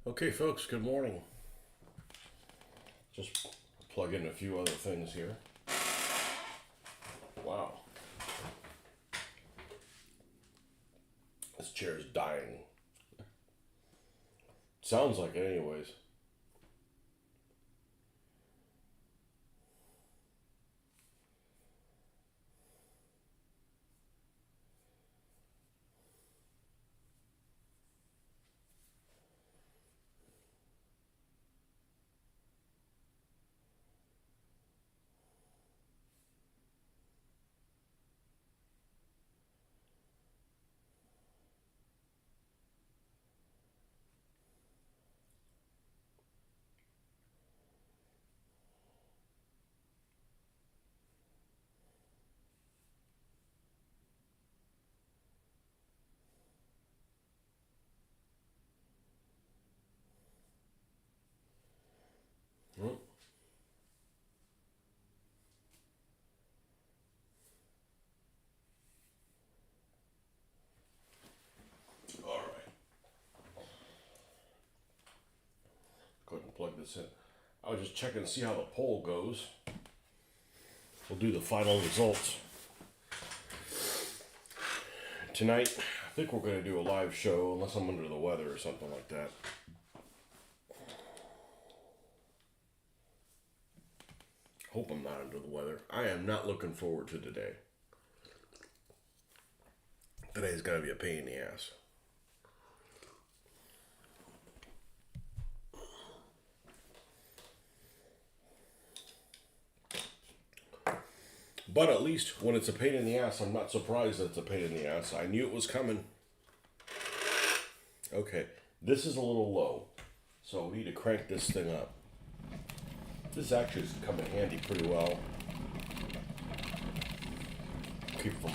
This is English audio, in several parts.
Okay, folks, good morning. Just plug in a few other things here. Wow, this chair is dying. Sounds like it, anyways. Hmm. All right, go ahead and plug this in. I was just checking to see how the poll goes. We'll do the final results tonight. I think we're going to do a live show, unless I'm under the weather or something like that. Hope I'm not under the weather. I am not looking forward to today. Today's going to be a pain in the ass. But at least when it's a pain in the ass, I'm not surprised that it's a pain in the ass. I knew it was coming. Okay, this is a little low, so we need to crank this thing up. This actually has come in handy pretty well. Keep from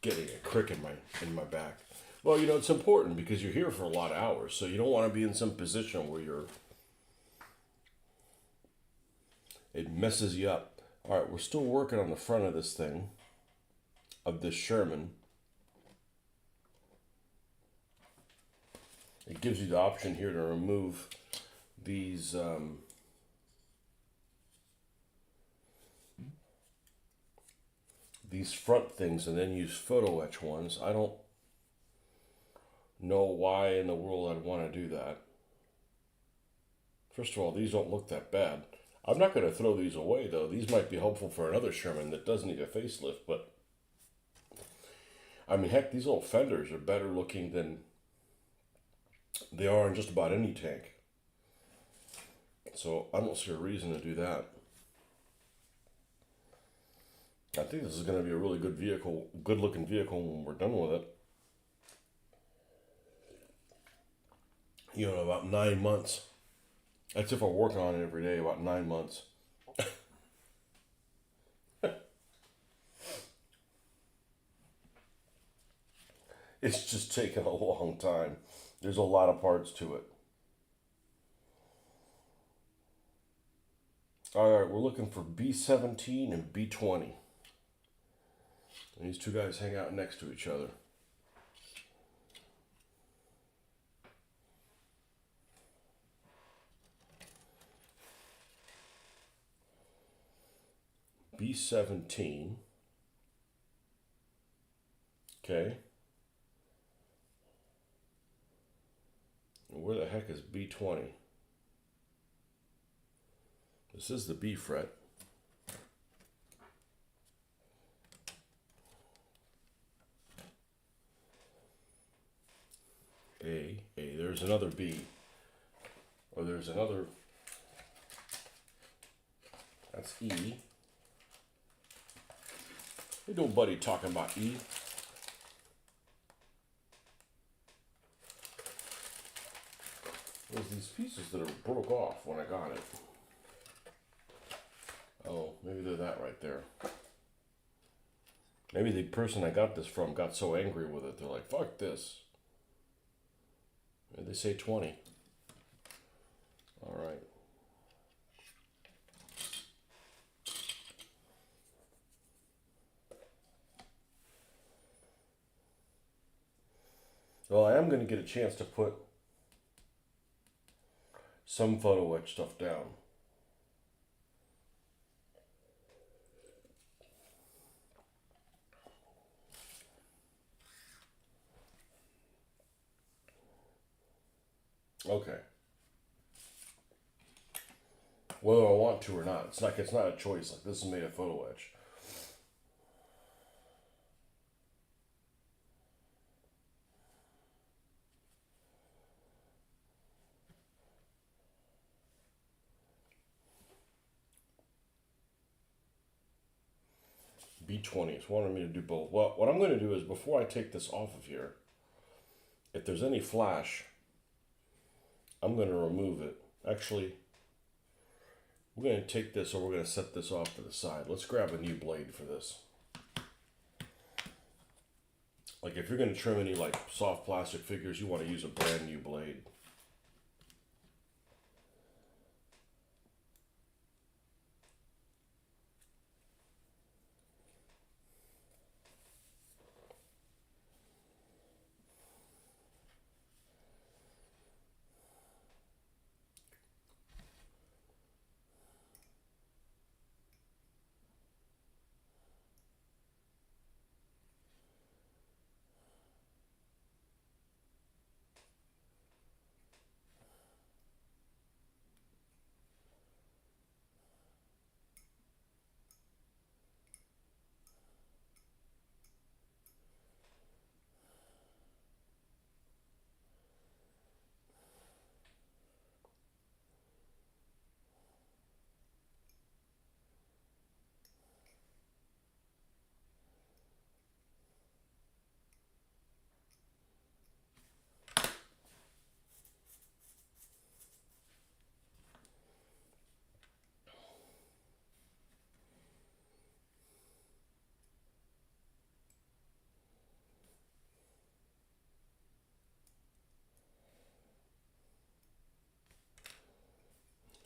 getting a crick in my back. Well, you know, it's important because you're here for a lot of hours, so you don't want to be in some position where it messes you up. All right, we're still working on the front of this thing, of this Sherman. It gives you the option here to remove these front things and then use photo etch ones. I don't know why in the world I'd want to do that. First of all, these don't look that bad. I'm not going to throw these away, though. These might be helpful for another Sherman that does need a facelift, but I mean, heck, these old fenders are better looking than they are in just about any tank. So I don't see a reason to do that. I think this is going to be a really good vehicle, good looking vehicle when we're done with it. You know, about 9 months. That's if I work on it every day, about 9 months. It's just taken a long time. There's a lot of parts to it. All right, we're looking for B17 and B20. And these two guys hang out next to each other. B17. Okay. And where the heck is B20? This is the B fret. A. There's another B. Or there's another. That's E. Hey, nobody talking about E. There's these pieces that are broke off when I got it. Oh, maybe they're that right there. Maybe the person I got this from got so angry with it, they're like, fuck this. And they say 20. All right. Well, I am going to get a chance to put some photo etch stuff down. Okay. Whether I want to or not. It's not a choice. Like, this is made a photo etch. B20. It's wanting me to do both. Well, what I'm going to do is, before I take this off of here, if there's any flash, I'm going to remove it. Actually, we're going to take this, or we're going to set this off to the side. Let's grab a new blade for this. Like, if you're going to trim any like soft plastic figures, you want to use a brand new blade.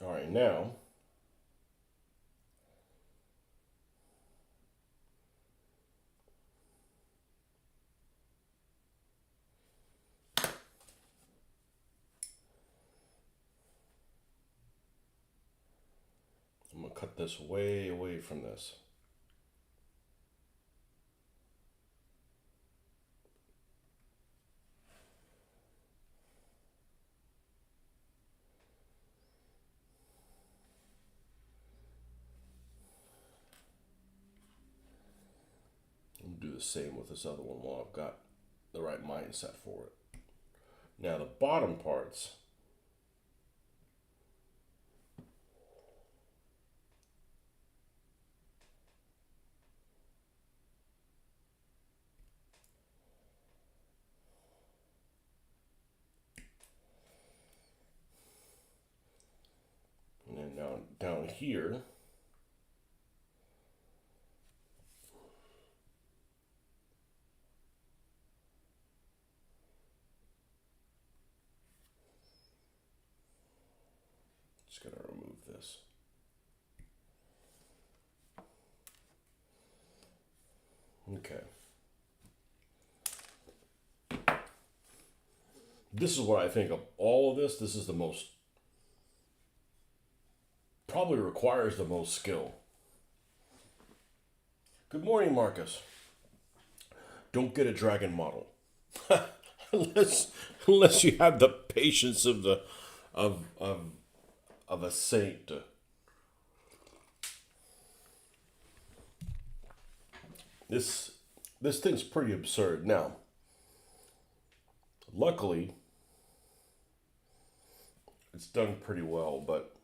All right, now I'm going to cut this way away from this. Do the same with this other one while I've got the right mindset for it. Now the bottom parts, and then down here, just gonna remove this. Okay. This is what I think of all of this. This is the most, probably requires the most skill. Good morning, Marcus. Don't get a dragon model. unless you have the patience of the of a saint. This thing's pretty absurd. Now, luckily, it's done pretty well, but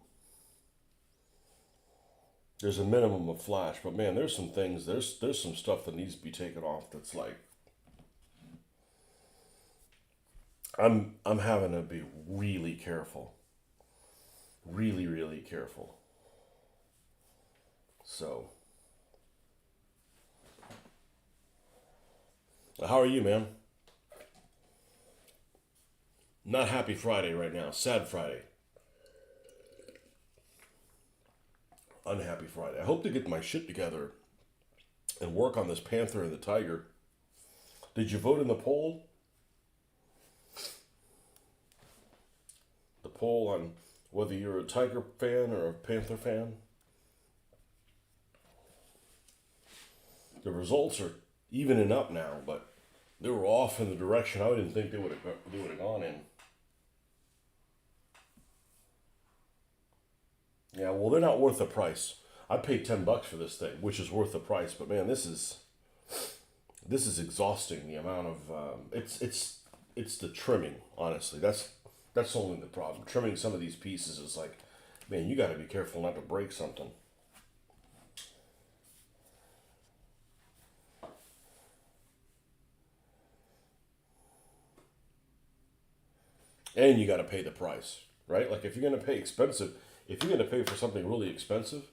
there's a minimum of flash. But man, there's some things, there's some stuff that needs to be taken off that's like, I'm having to be really careful. Really, really careful. So, how are you, man? Not happy Friday right now. Sad Friday. Unhappy Friday. I hope to get my shit together and work on this Panther and the Tiger. Did you vote in the poll? The poll on whether you're a Tiger fan or a Panther fan, the results are evening up now, but they were off in the direction I didn't think they would have gone in. Yeah, well, they're not worth the price. I paid $10 for this thing, which is worth the price. But man, this is exhausting. The amount of it's the trimming. Honestly, that's only the problem. Trimming some of these pieces is like, man, you got to be careful not to break something. And you got to pay the price, right? Like if you're gonna pay expensive, if you're gonna pay for something really expensive,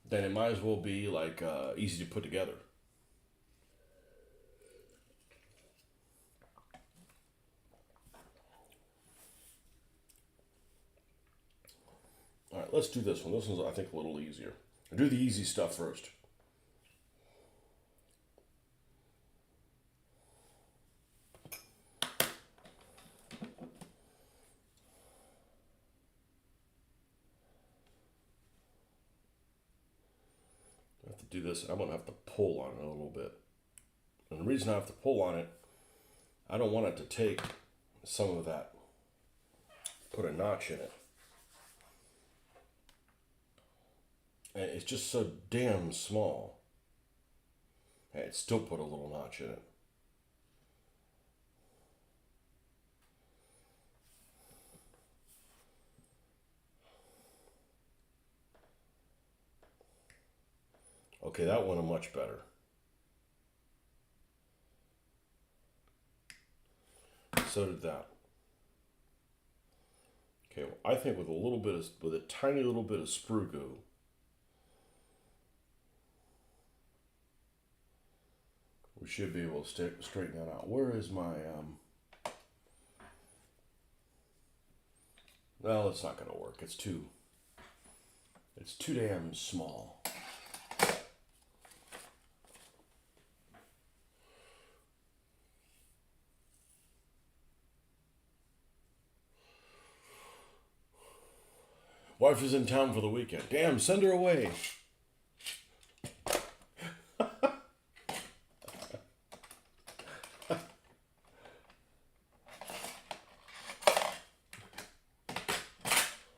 then it might as well be like easy to put together. All right, let's do this one. This one's I think a little easier. Do the easy stuff first. I have to do this. I'm gonna have to pull on it a little bit. And the reason I have to pull on it, I don't want it to take some of that. Put a notch in it. And it's just so damn small. And it still put a little notch in it. Okay, that went much better. So did that. Okay, well, I think with with a tiny little bit of sprue goo, we should be able to straighten that out. Where is my well, it's not gonna work. It's too damn small. Wife is in town for the weekend. Damn, send her away.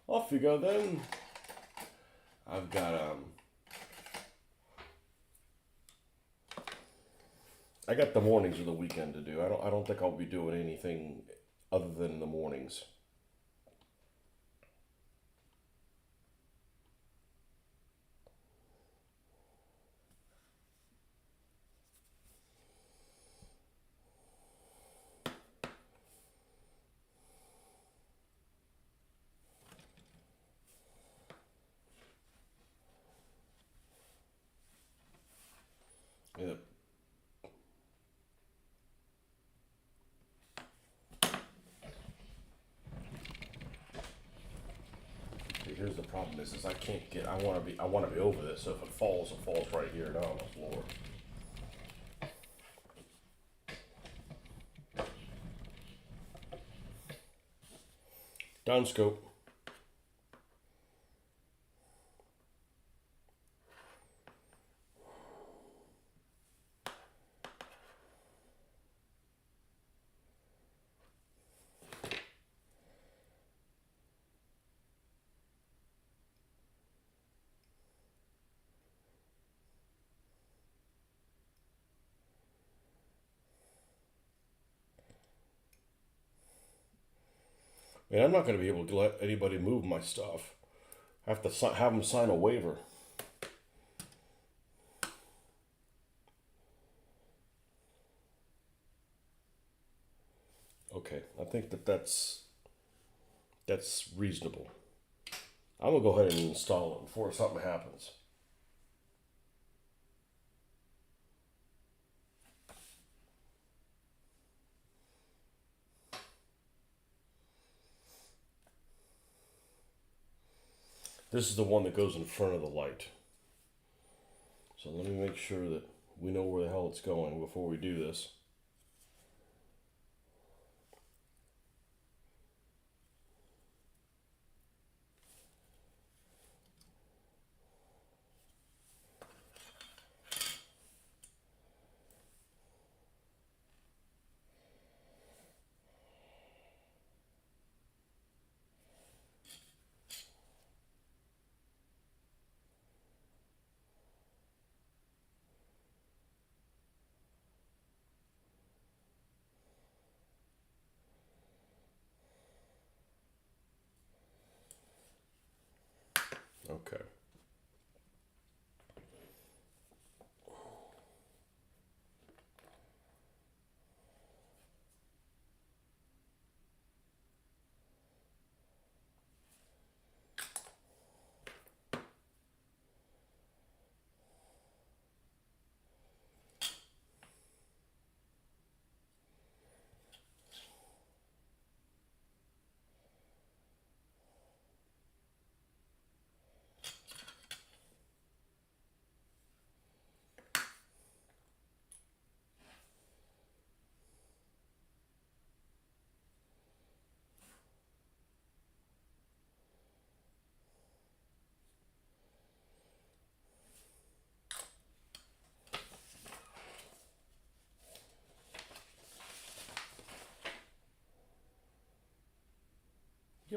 Off you go then. I've got I got the mornings or the weekend to do. I don't think I'll be doing anything other than the mornings. Yeah. Here's the problem is I can't get I want to be over this, so if it falls right here down on the floor. Down scope. And I'm not going to be able to let anybody move my stuff. I have to have them sign a waiver. Okay, I think that's reasonable. I'm gonna go ahead and install it before something happens. This is the one that goes in front of the light. So let me make sure that we know where the hell it's going before we do this.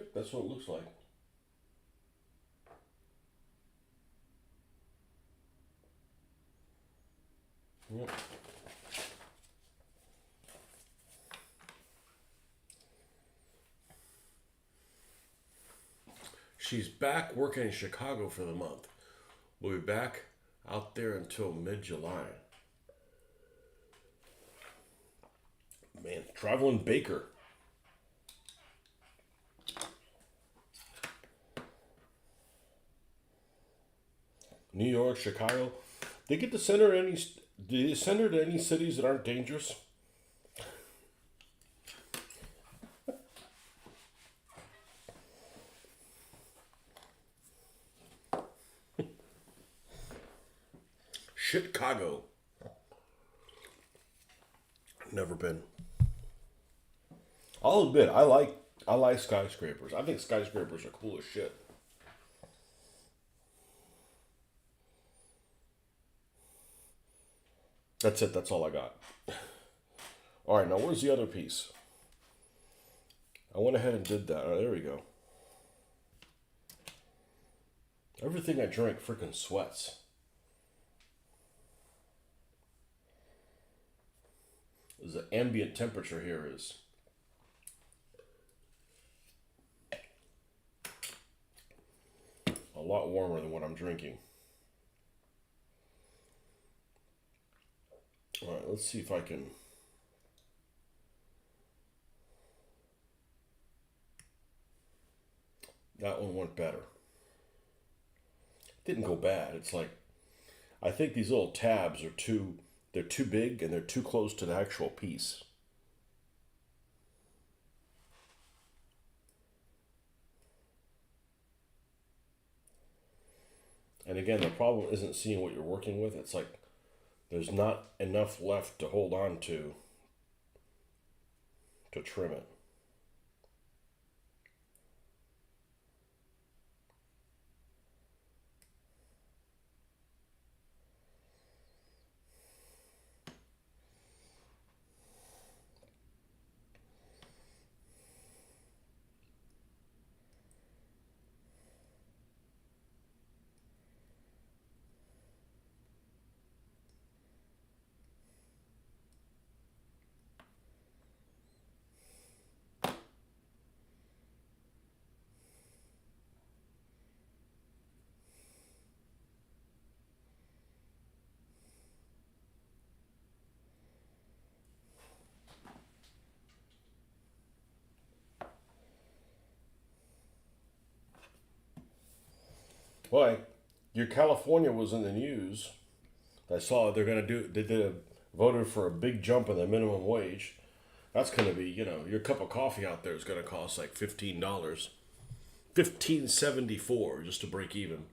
Yep, that's what it looks like. Yep. She's back working in Chicago for the month. We'll be back out there until mid-July. Man, traveling baker. New York, Chicago. They get to send her to any. Do they send her to any cities that aren't dangerous? Chicago. Never been. I'll admit, I like skyscrapers. I think skyscrapers are cool as shit. That's it. That's all I got. All right, now where's the other piece? I went ahead and did that. Oh, there we go. Everything I drink freaking sweats. The ambient temperature here is a lot warmer than what I'm drinking. All right, let's see if I can. That one went better. Didn't go bad. It's like, I think these little tabs are they're too big and they're too close to the actual piece. And again, the problem isn't seeing what you're working with. It's like there's not enough left to hold on to trim it. Well, your California was in the news. I saw they did voted for a big jump in the minimum wage. That's going to be, your cup of coffee out there is going to cost like $15. 15.74 just to break even.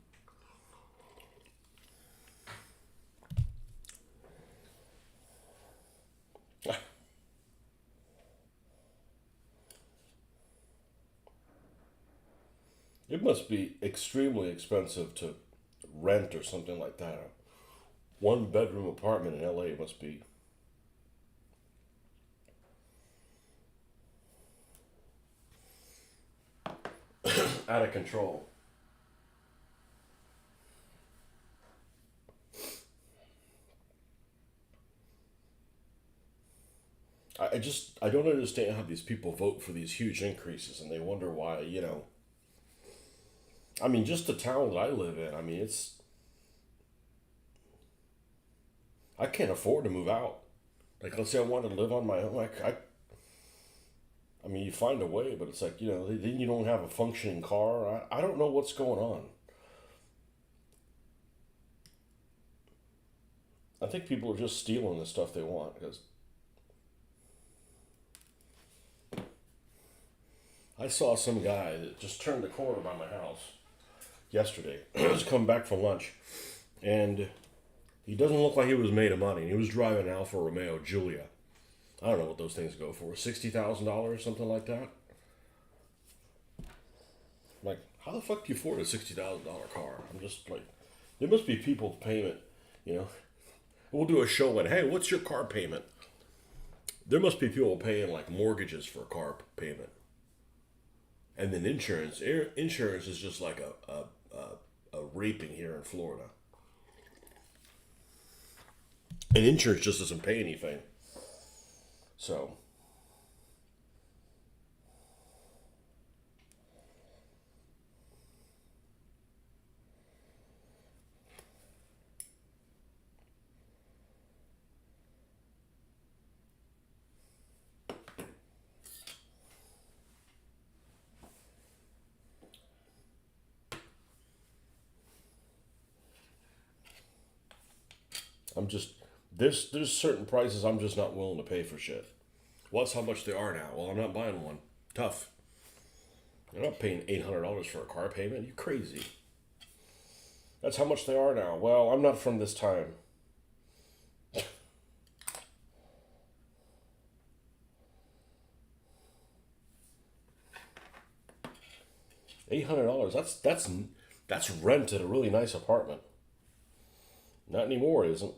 It must be extremely expensive to rent or something like that. A one bedroom apartment in LA must be out of control. I don't understand how these people vote for these huge increases and they wonder why. I mean, just the town that I live in, I mean, I can't afford to move out. Like, let's say I wanted to live on my own. I mean, you find a way, but it's like, then you don't have a functioning car. I don't know what's going on. I think people are just stealing the stuff they want because I saw some guy that just turned the corner by my house yesterday. I was coming back from lunch, and he doesn't look like he was made of money. He was driving an Alfa Romeo Giulia. I don't know what those things go for, $60,000, something like that. I'm like, how the fuck do you afford a $60,000 car? I'm just like, there must be people payment, you know. We'll do a show and hey, what's your car payment? There must be people paying like mortgages for a car payment. And then insurance. Insurance is just like a raping here in Florida. And insurance just doesn't pay anything. So I'm just there's certain prices I'm just not willing to pay for shit. Well, that's how much they are now. Well, I'm not buying one. Tough. You're not paying $800 for a car payment. You crazy? That's how much they are now. Well, I'm not from this time. $800. That's rent at a really nice apartment. Not anymore, it isn't.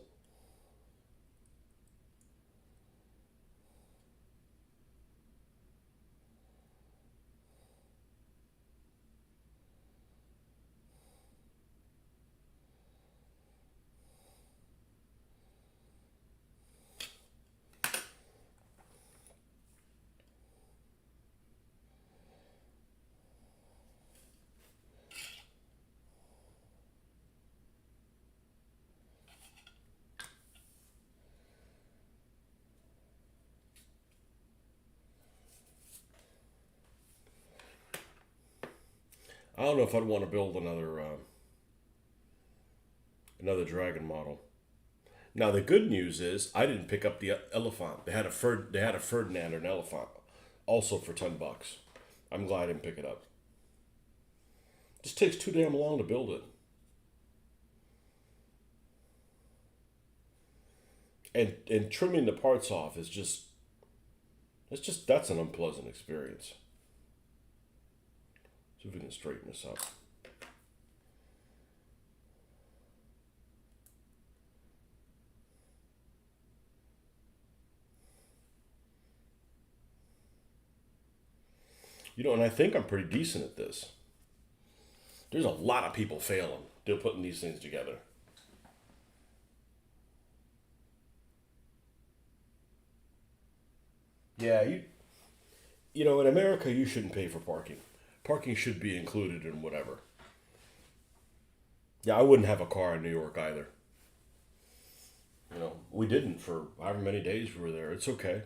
I don't know if I'd want to build another dragon model. Now the good news is I didn't pick up the elephant. They had a Ferdinand or an elephant, also for $10. I'm glad I didn't pick it up. It just takes too damn long to build it, and trimming the parts off is just that's an unpleasant experience. See if we can straighten this up. And I think I'm pretty decent at this. There's a lot of people failing. They're putting these things together. Yeah, in America you shouldn't pay for parking. Parking should be included in whatever. Yeah, I wouldn't have a car in New York either. We didn't for however many days we were there. It's okay.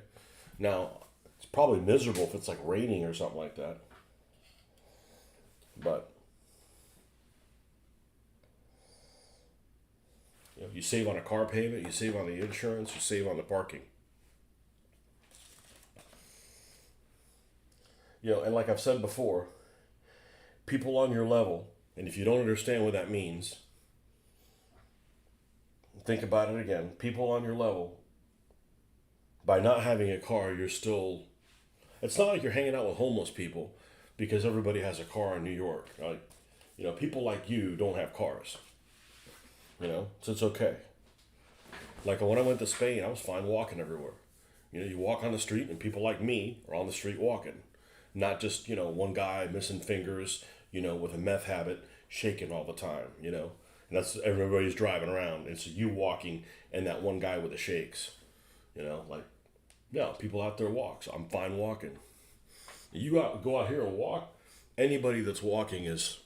Now, it's probably miserable if it's like raining or something like that. But you save on a car payment, you save on the insurance, you save on the parking. And like I've said before, people on your level, and if you don't understand what that means, think about it again. People on your level, by not having a car, you're still. It's not like you're hanging out with homeless people because everybody has a car in New York. Like, people like you don't have cars. So it's okay. Like when I went to Spain, I was fine walking everywhere. You walk on the street and people like me are on the street walking. Not just, one guy missing fingers, with a meth habit, shaking all the time, And that's everybody's driving around. And so you walking and that one guy with the shakes, like, no, people out there walk. So I'm fine walking. Go out here and walk. Anybody that's walking there's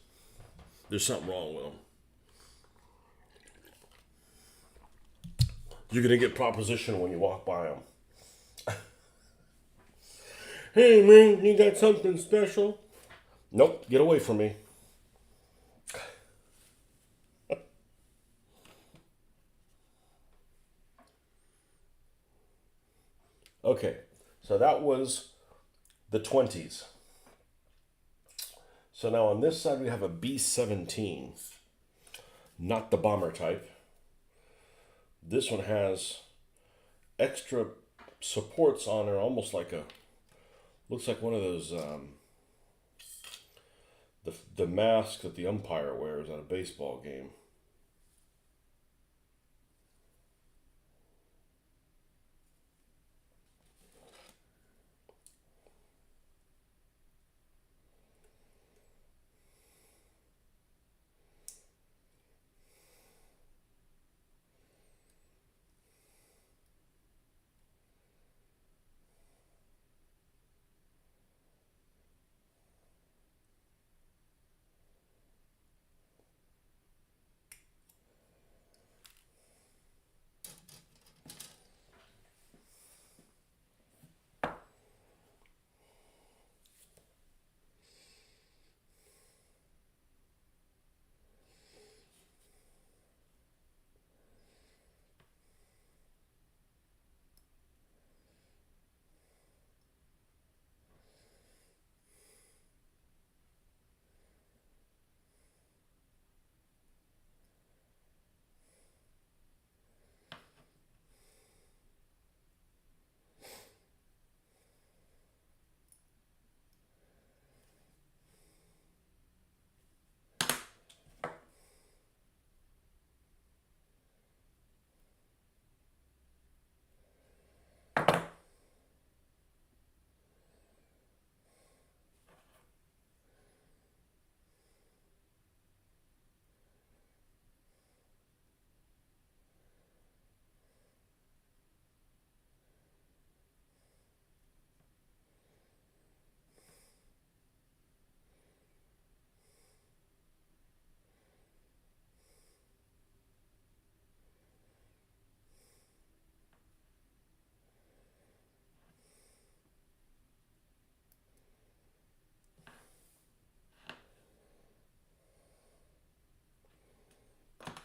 something wrong with them. You're going to get proposition when you walk by them. Hey man, you got something special? Nope, get away from me. Okay, so that was the 20s. So now on this side we have a B-17, not the bomber type. This one has extra supports on it, almost like looks like one of those, the mask that the umpire wears at a baseball game.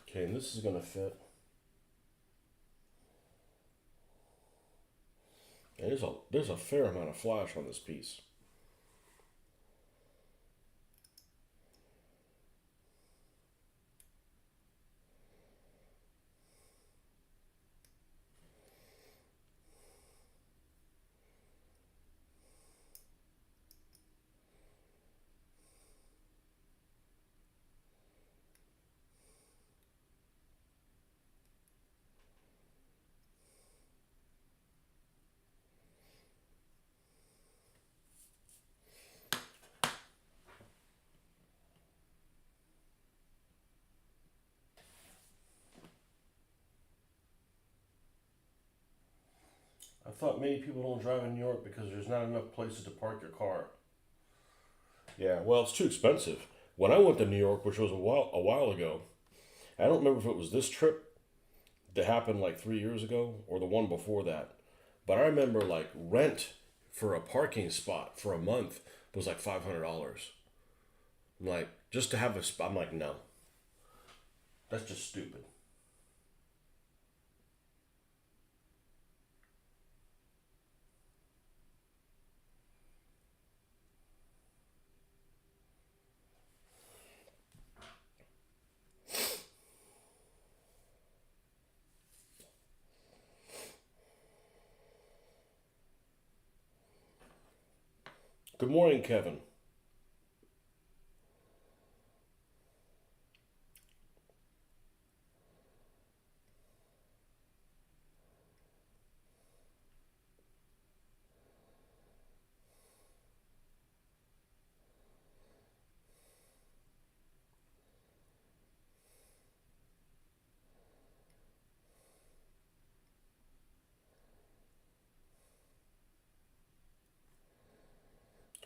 Okay, and this is gonna fit. And there's a fair amount of flash on this piece. I thought many people don't drive in New York because there's not enough places to park your car. Yeah, well, it's too expensive. When I went to New York, which was a while ago, I don't remember if it was this trip that happened like 3 years ago or the one before that. But I remember like rent for a parking spot for a month was like $500. I'm like, just to have a spot. I'm like, no, that's just stupid. Good morning, Kevin.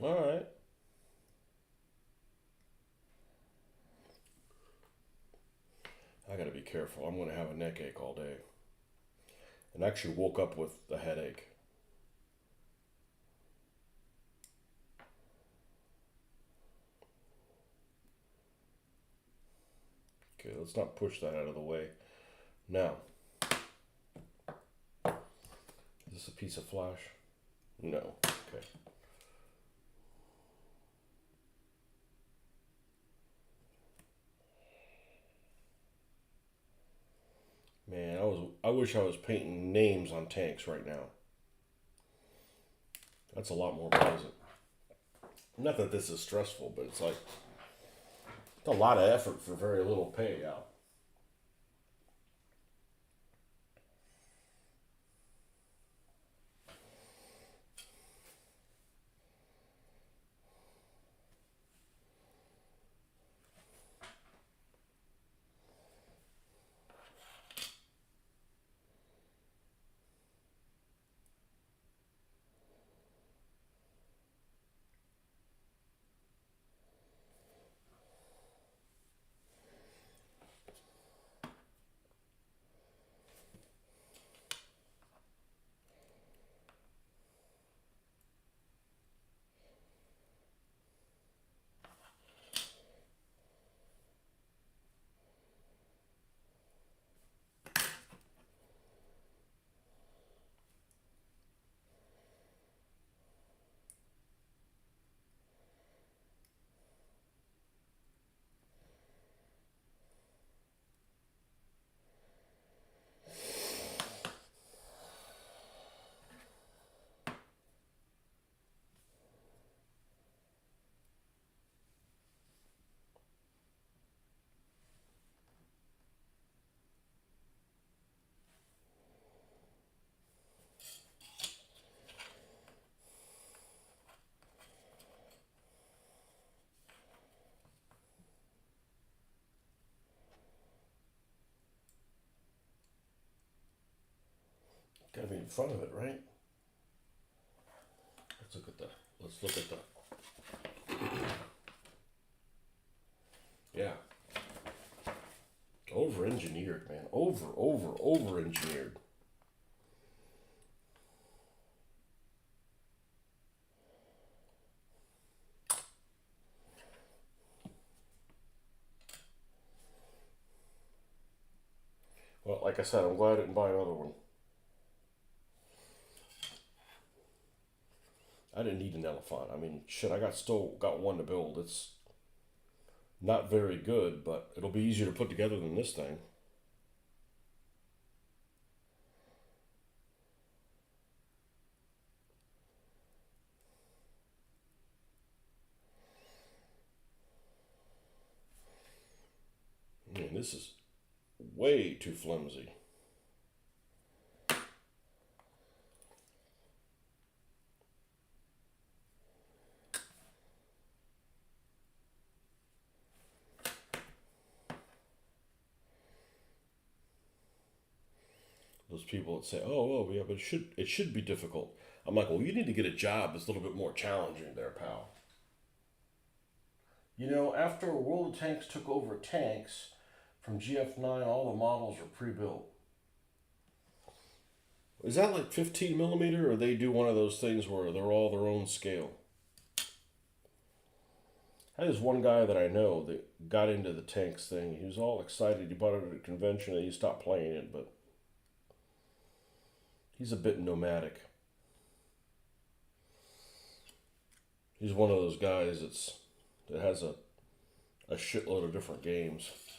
All right. I got to be careful. I'm going to have a neck ache all day. And actually woke up with a headache. Okay, let's not push that out of the way. Now, is this a piece of flash? No. Okay. Man, I wish I was painting names on tanks right now. That's a lot more pleasant. Not that this is stressful, but it's like it's a lot of effort for very little payout. Gotta be in front of it, right? Let's look at the. Let's look at the. Yeah. Over engineered, man. Over engineered. Like I said, I'm glad I didn't buy another one. I didn't need an elephant. I mean, shit, still got one to build. It's not very good, but it'll be easier to put together than this thing. Man, this is way too flimsy. Those people that say, "Oh, yeah, but it should be difficult." I'm like, well, you need to get a job that's a little bit more challenging, there, pal. You know, after World of Tanks took over tanks from GF9, all the models are pre-built. Is that like 15 millimeter, or they do one of those things where they're all their own scale? There's one guy that I know that got into the tanks thing. He was all excited. He bought it at a convention and he stopped playing it, but he's a bit nomadic. He's one of those guys that has a shitload of different games. He's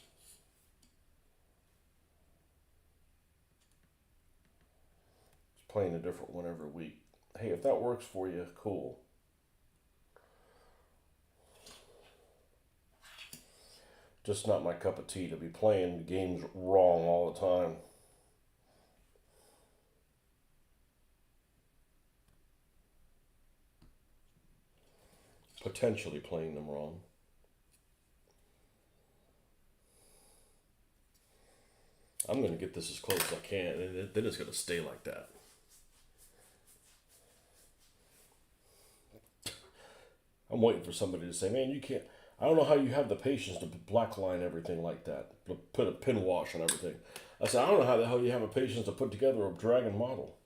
playing a different one every week. Hey, if that works for you, cool. Just not my cup of tea to be playing games wrong all the time. Potentially playing them wrong. I'm going to get this as close as I can, and then it's going to stay like that. I'm waiting for somebody to say, man, you can't. I don't know how you have the patience to blackline everything like that, put a pin wash on everything. I said, I don't know how the hell you have a patience to put together a dragon model.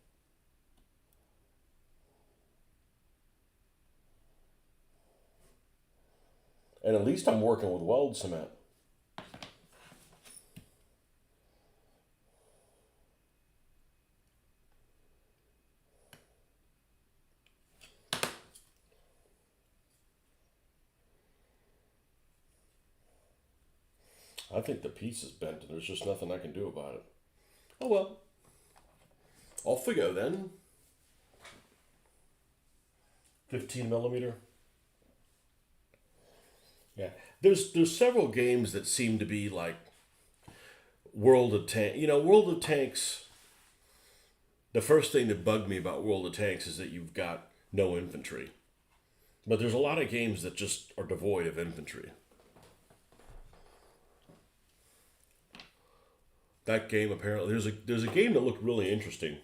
And at least I'm working with weld cement. I think the piece is bent and there's just nothing I can do about it. Oh well. Off we go then. 15 millimeter. Yeah. There's several games that seem to be like World of Tanks. You know, World of Tanks. The first thing that bugged me about World of Tanks is that you've got no infantry. But there's a lot of games that just are devoid of infantry. That game apparently there's a game that looked really interesting.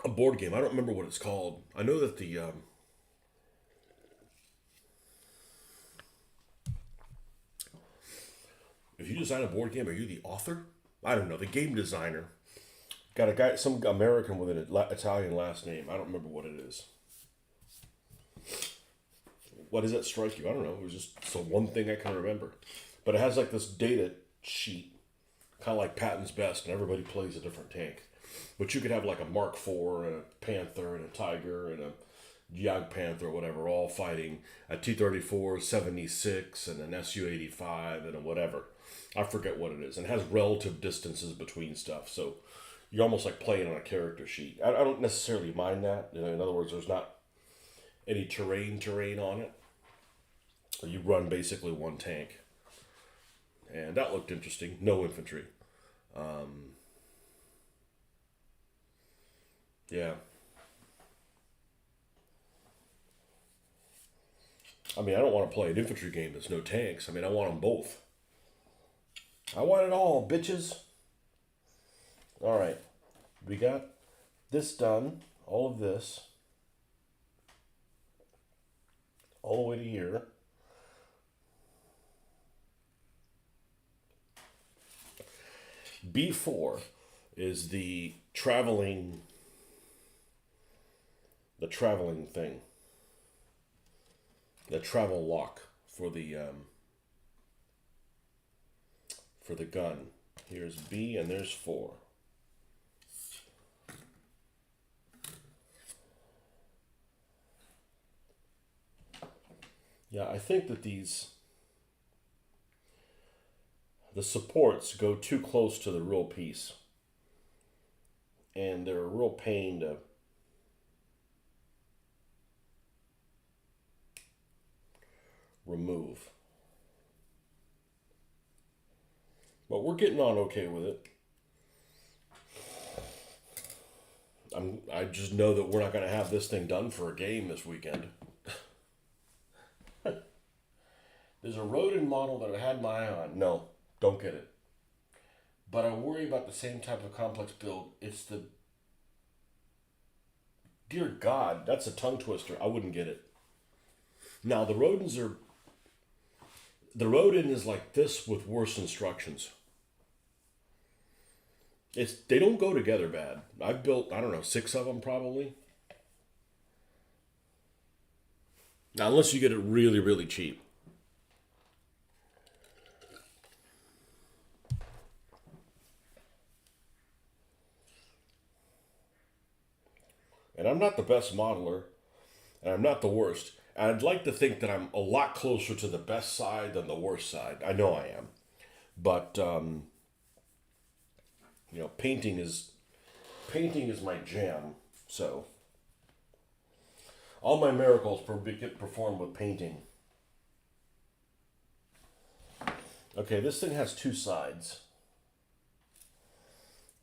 A board game. I don't remember what it's called. I know that the if you design a board game, are you the author? I don't know. The game designer got a guy, some American with an Italian last name. I don't remember what it is. What does that strike you? I don't know. It was just the one thing I can remember. But it has like this data sheet, kind of like Patton's Best, and everybody plays a different tank. But you could have like a Mark IV and a Panther and a Tiger and a Jag Panther or whatever, all fighting a T-34 76 and an Su-85 and a whatever. I forget what it is. And it has relative distances between stuff. So you're almost like playing on a character sheet. I don't necessarily mind that. You know, in other words, there's not any terrain on it. You run basically one tank. And that looked interesting. No infantry. Yeah. I mean, I don't want to play an infantry game that's no tanks. I mean, I want them both. I want it all, bitches. All right. We got this done. All of this. All the way to here. B4 is the traveling thing. The travel lock for the for the gun. Here's B and there's 4. Yeah, I think that the supports go too close to the real piece. And they're a real pain to remove. But we're getting on okay with it. I just know that we're not going to have this thing done for a game this weekend. There's a Rodin model that I had my eye on. No, don't get it. But I worry about the same type of complex build. It's the... Dear God, that's a tongue twister. I wouldn't get it. Now, the Rodins are... The Rodin is like this with worse instructions. They don't go together bad. I've built, I don't know, 6 of them probably. Now, unless you get it really, really cheap. And I'm not the best modeler, and I'm not the worst. And I'd like to think that I'm a lot closer to the best side than the worst side. I know I am. But, painting is my jam. So, all my miracles get performed with painting. Okay, this thing has 2 sides.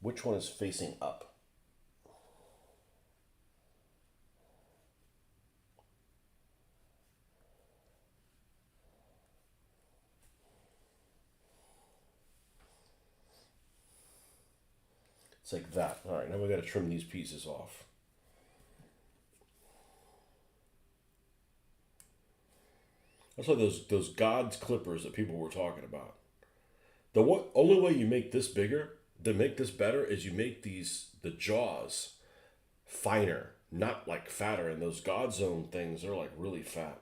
Which one is facing up? It's like that. All right, now we got to trim these pieces off. That's like those God's clippers that people were talking about. The only way you make this bigger, to make this better, is you make the jaws finer, not like fatter. And those God Zone things, they're like really fat.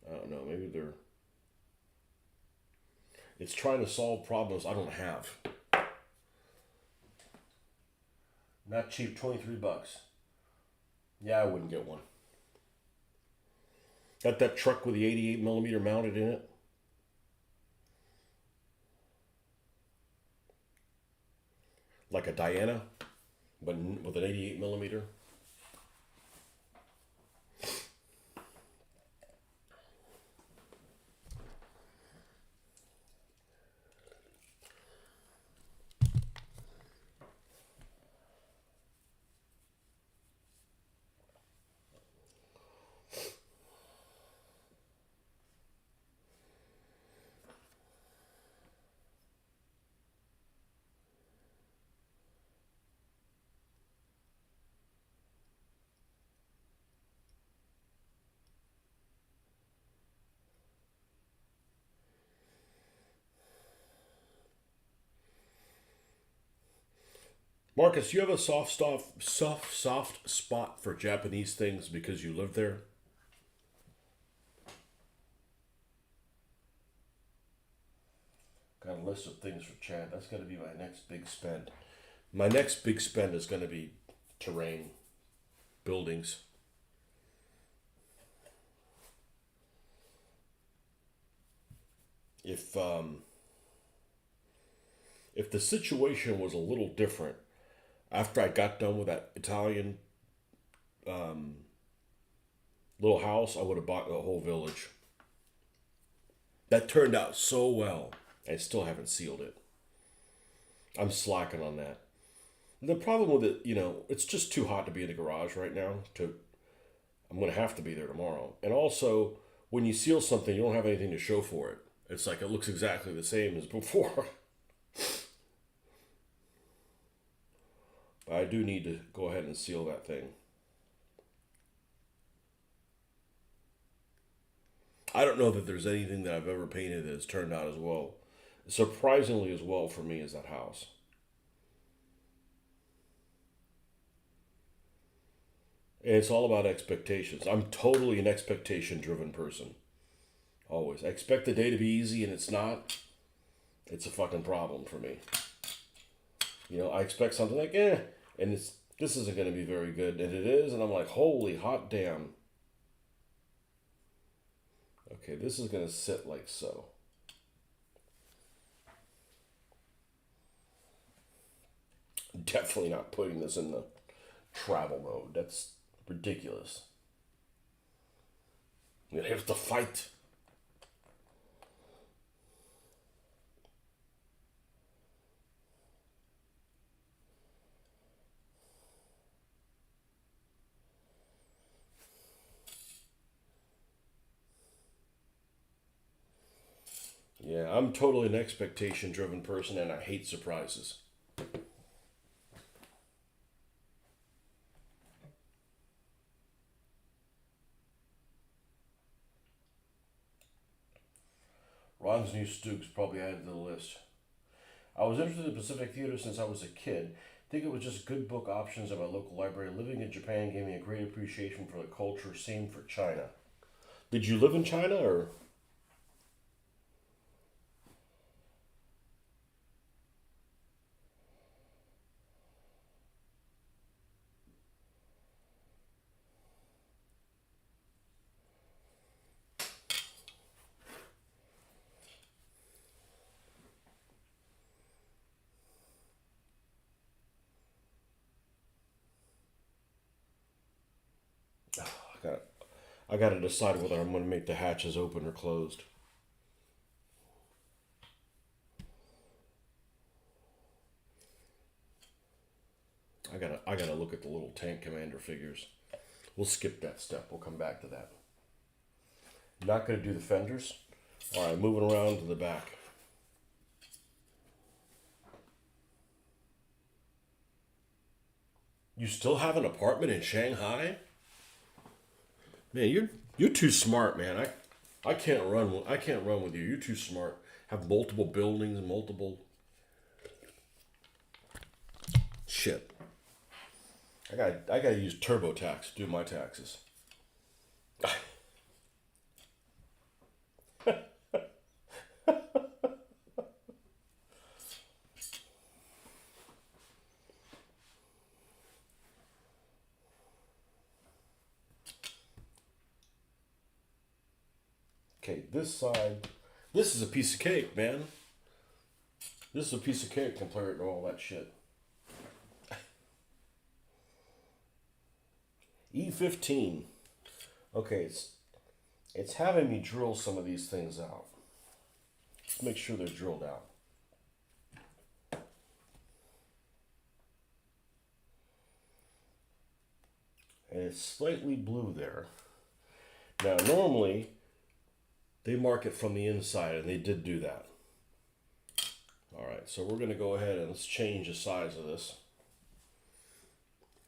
I don't know, maybe it's trying to solve problems I don't have. Not cheap, $23. Yeah, I wouldn't get one. Got that truck with the 88 millimeter mounted in it. Like a Diana, but with an 88 millimeter. Marcus, you have a soft spot for Japanese things because you live there? Got a list of things for Chad. That's going to be my next big spend. My next big spend is going to be terrain, buildings. If the situation was a little different, after I got done with that Italian little house, I would have bought the whole village. That turned out so well. I still haven't sealed it. I'm slacking on that. The problem with it, it's just too hot to be in the garage right now. I'm going to have to be there tomorrow. And also, when you seal something, you don't have anything to show for it. It's like it looks exactly the same as before. But I do need to go ahead and seal that thing. I don't know that there's anything that I've ever painted that has turned out as well, surprisingly as well for me as that house. And it's all about expectations. I'm totally an expectation-driven person. Always. I expect the day to be easy and it's not. it's a fucking problem for me. You know, I expect something like, and this isn't going to be very good, and it is, and I'm like, holy hot damn. Okay, this is going to sit like so. Definitely not putting this in the travel mode. That's ridiculous. You have to fight. Yeah, I'm totally an expectation driven person and I hate surprises. Ron's new Stooks probably added to the list. I was interested in Pacific theater since I was a kid. I think it was just good book options at my local library. Living in Japan gave me a great appreciation for the culture. Same for China. Did you live in China or? I got I got to decide whether I'm going to make the hatches open or closed. I gotta look at the little tank commander figures. We'll skip that step. We'll come back to that. Not gonna do the fenders. All right, moving around to the back. You still have an apartment in Shanghai? Man, you're too smart, man. I can't run. I can't run with you. You're too smart. Have multiple buildings, multiple shit. I gotta use TurboTax to do my taxes. Okay, this side. This is a piece of cake, man. This is a piece of cake compared to all that shit. E15. Okay, it's having me drill some of these things out. Let's make sure they're drilled out. And it's slightly blue there. Now, normally, they mark it from the inside, and they did do that. All right, so we're going to go ahead and let's change the size of this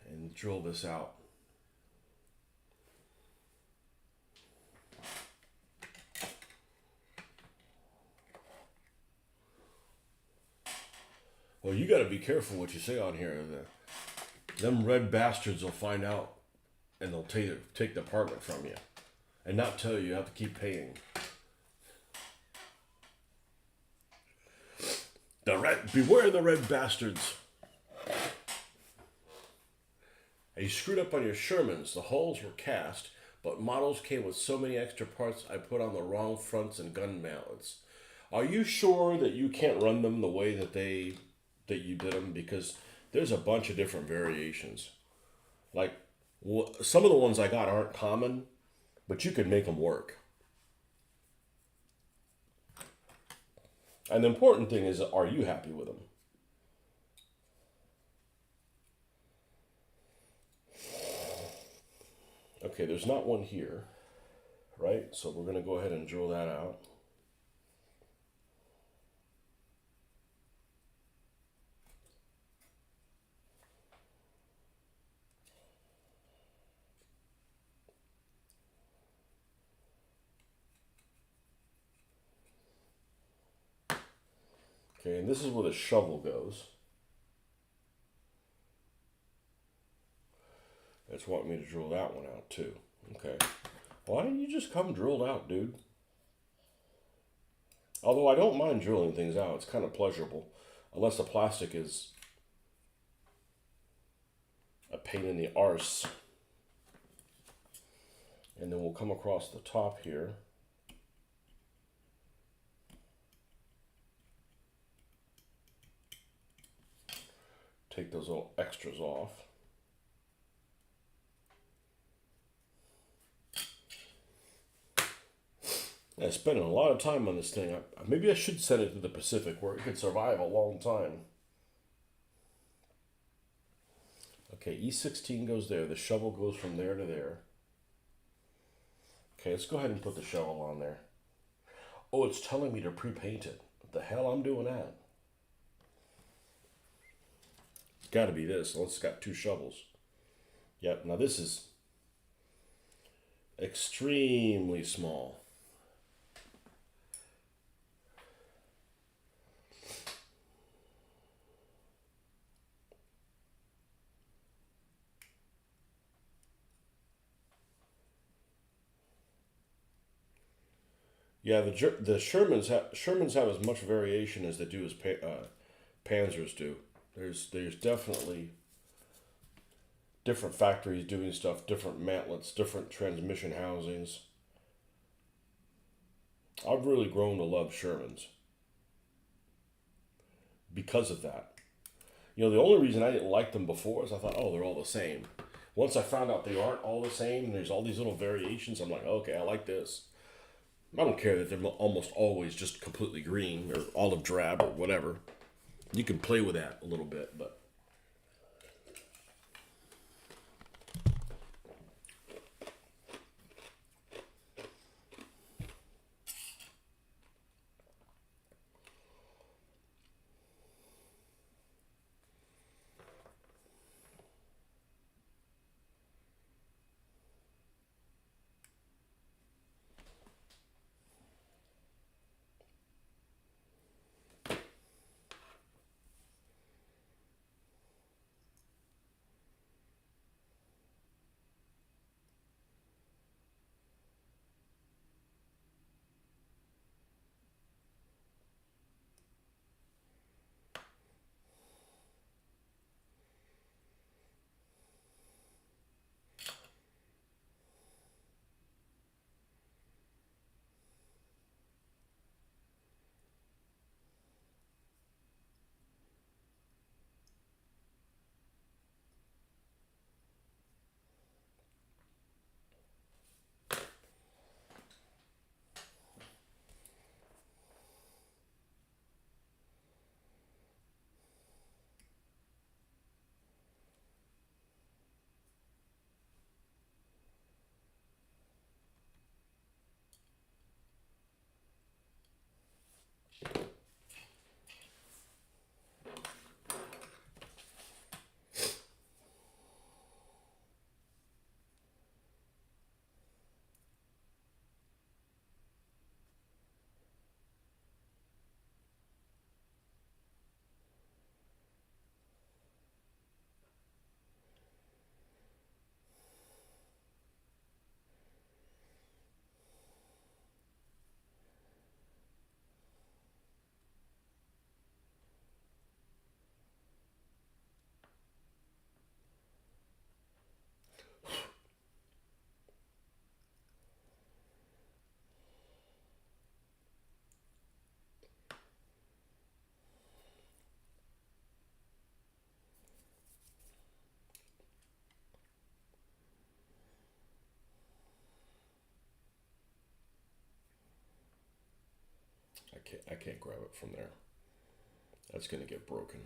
and drill this out. Well, you got to be careful what you say on here. Them red bastards will find out, and they'll take the apartment from you, and not tell you. You have to keep paying. Beware the red bastards. And you screwed up on your Shermans. The hulls were cast, but models came with so many extra parts I put on the wrong fronts and gun mallets. Are you sure that you can't run them the way that you did them? Because there's a bunch of different variations. Like some of the ones I got aren't common, but you could make them work. And the important thing is, are you happy with them? Okay, there's not one here, right? So we're going to go ahead and drill that out. Okay, and this is where the shovel goes. It's wanting me to drill that one out too. Okay. Why didn't you just come drilled out, dude? Although I don't mind drilling things out, it's kind of pleasurable, unless the plastic is a pain in the arse. And then we'll come across the top here. Take those little extras off. I spent a lot of time on this thing. Maybe I should send it to the Pacific where it could survive a long time. Okay, E16 goes there. The shovel goes from there to there. Okay, let's go ahead and put the shovel on there. Oh, it's telling me to pre-paint it. What the hell I'm doing that? It's got to be this. Well, it's got two shovels. Yep, now this is extremely small. Yeah, the Shermans have as much variation as they do as Panzers do. There's definitely different factories doing stuff, different mantlets, different transmission housings. I've really grown to love Shermans because of that. You know, the only reason I didn't like them before is I thought, oh, they're all the same. Once I found out they aren't all the same and there's all these little variations, I'm like, okay, I like this. I don't care that they're almost always just completely green or olive drab or whatever. You can play with that a little bit, but I can't grab it from there. That's gonna get broken.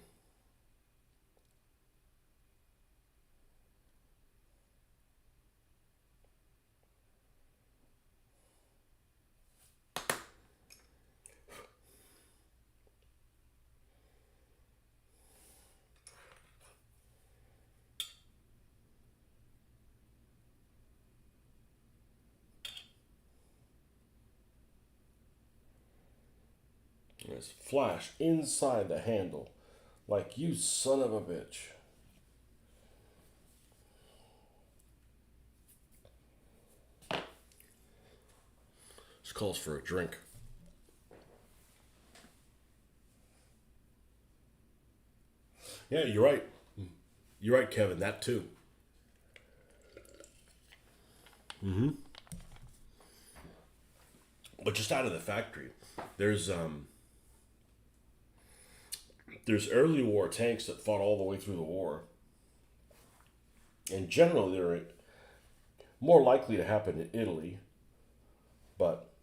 There's flash inside the handle, like you son of a bitch. This calls for a drink. Yeah, you're right. You're right, Kevin. That too. But just out of the factory, there's um, there's early war tanks that fought all the way through the war, and generally they're more likely to happen in Italy. But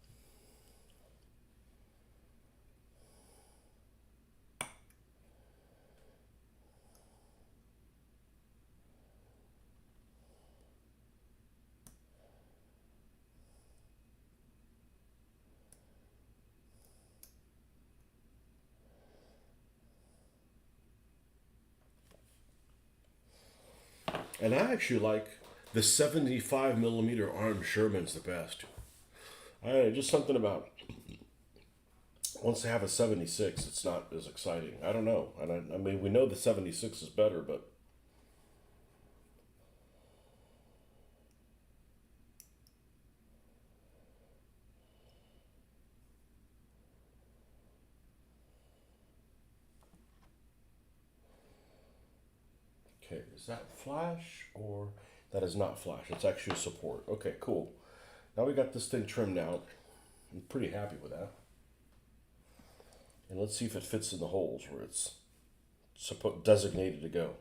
and I actually like the 75 millimeter armed Sherman's the best. Just something about once they have a 76, it's not as exciting. I don't know. I mean, we know the 76 is better, but okay, is that flash or that is not flash? It's actually support. Okay, cool. Now we got this thing trimmed out. I'm pretty happy with that. And let's see if it fits in the holes where it's designated to go.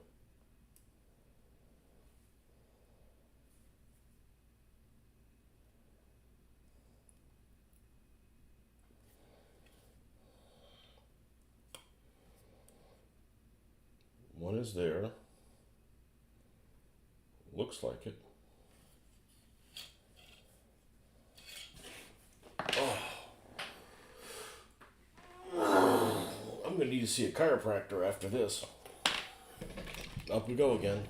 One is there. Looks like it. I'm gonna need to see a chiropractor after this. Up we go again.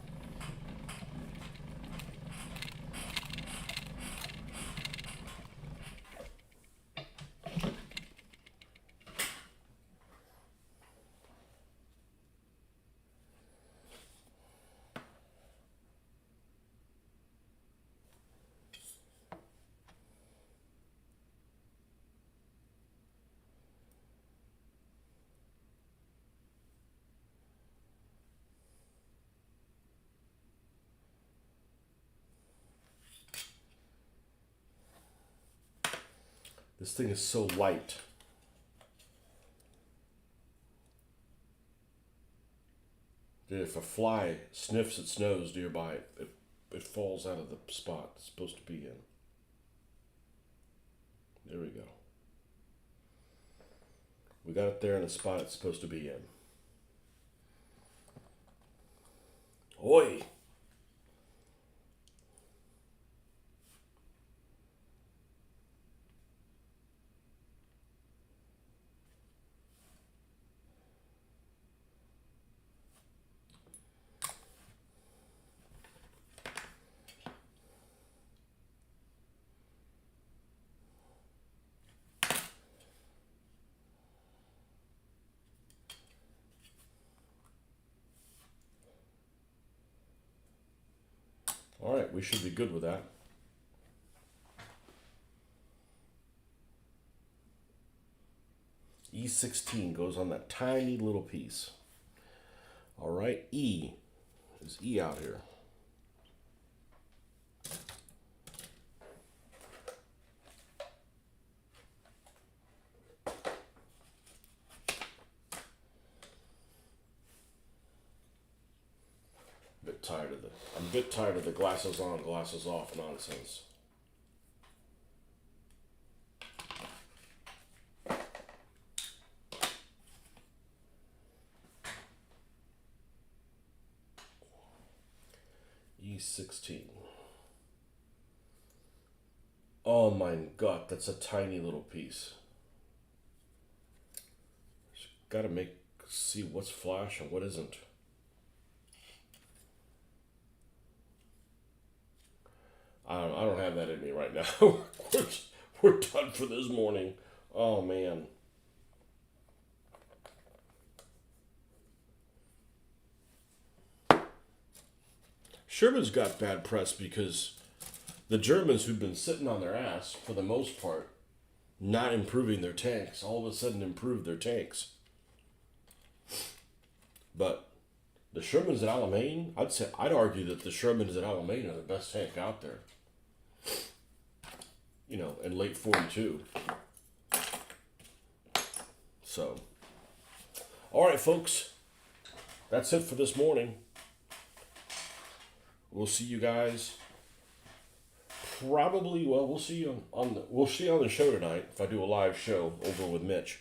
This thing is so light. That if a fly sniffs its nose nearby, it falls out of the spot it's supposed to be in. There we go. We got it there in the spot it's supposed to be in. Oi! All right, we should be good with that. E16 goes on that tiny little piece. All right, E is E out here. I'm a bit tired of the glasses on, glasses off nonsense. E16. Oh my god, that's a tiny little piece. Just gotta see what's flash and what isn't. I don't have that in me right now. we're done for this morning. Oh man. Sherman's got bad press because the Germans who've been sitting on their ass for the most part, not improving their tanks, all of a sudden improved their tanks. But The Shermans at Alamein, I'd argue that the Shermans at Alamein are the best tank out there. You know, in late 42. So, all right, folks. That's it for this morning. We'll see you guys. Probably, well, we'll see you on the show tonight if I do a live show over with Mitch.